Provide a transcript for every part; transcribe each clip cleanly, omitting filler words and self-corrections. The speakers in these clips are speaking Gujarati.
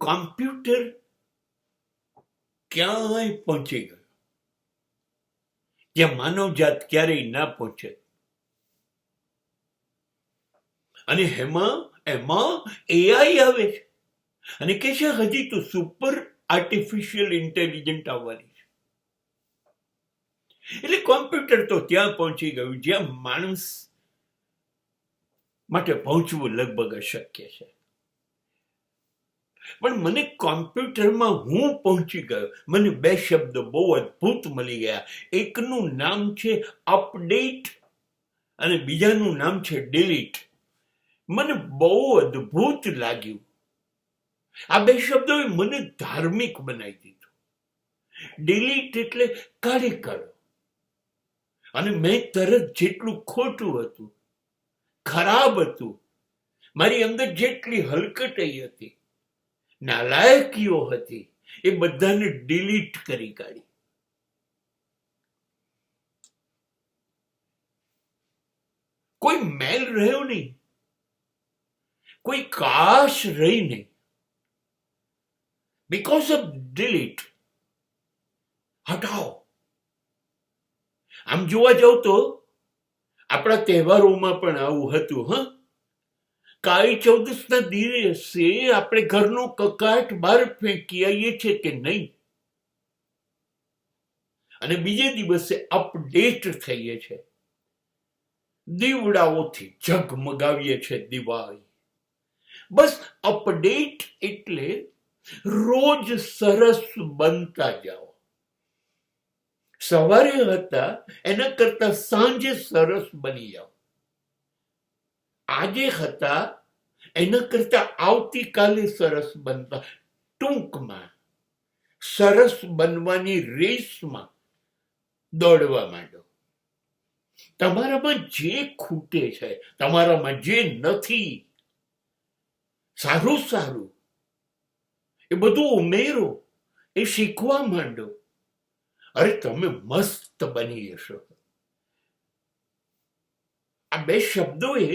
કોમ્પ્યુટર ક્યાંય પહોંચી ગયો જ્યાં માનવજાત ક્યારેય ના પહોંચે. અને એમાં એઆઈ આવે છે અને કે છે હજી તો સુપર આર્ટિફિશિયલ ઇન્ટેલિજન્ટ આવવાની છે. એટલે કોમ્પ્યુટર તો ત્યાં પહોંચી ગયું જ્યાં માણસ માટે પહોંચવું લગભગ અશક્ય છે. પણ મને કોમ્પ્યુટરમાં હું પહોંચી ગયો. મને બે શબ્દ બહુ અદ્ભુત મળી ગયા. એકનું નામ છે અપડેટ અને બીજાનું નામ છે ડિલીટ. મને બહુ અદ્ભુત લાગ્યું. આ બે શબ્દોએ મને ધાર્મિક બનાવી દીધું. ડિલીટ એટલે કાઢી કાઢો. અને મેં તરત જેટલું ખોટું હતું, ખરાબ હતું, મારી અંદર જેટલી હલકટાઈ હતી, નાલાયકીઓ હતી, એ બધાને ડિલીટ કરી કાઢી. કોઈ મેલ રહ્યો નહીં, કોઈ કાશ રહી નહીં. Because of delete. હટાવો. આમ જોવા જાવ તો આપણા તહેવારોમાં પણ આવું હતું. કાળી ચૌદસના દિવસે આપણે ઘરનો કકાટ બહાર ફેંકી આવીએ છીએ કે નહીં? અને બીજે દિવસે અપડેટ થઈએ છીએ, દીવડાઓથી ઝગમગાવીએ છીએ દિવાળી. બસ અપડેટ એટલે રોજ સરસ બનતા જાઓ. સવારે હતા એના કરતા સાંજે સરસ બની જાઓ. આજે હતા એના કરતા આવતીકાલે સરસ બનતા. ટૂંકમાં સરસ બનવાની રેસમાં દોડવા માંડો. તમારામાં જે ખૂટે છે, તમારામાં જે નથી, સારું એ બધું ઉમેરો, એ શીખવા માંડો. અરે તમે મસ્ત બની જશો. આ બે શબ્દોએ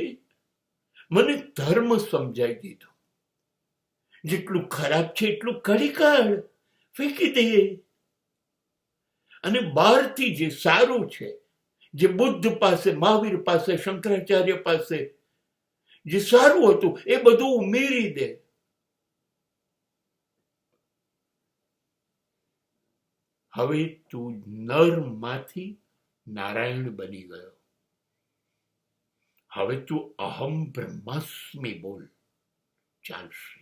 મને ધર્મ સમજાવી દીધો. જેટલું ખરાબ છે એટલું કાઢી કાઢ, ફેંકી દે. અને બહારથી જે સારું છે, જે બુદ્ધ પાસે, મહાવીર પાસે, શંકરાચાર્ય પાસે જે સારું હતું એ બધું ઉમેરી દે. હવે તું નરમાંથી નારાયણ બની ગયો. હવે તું અહમ બ્રહ્માસ્મિ બોલ, ચાલશે.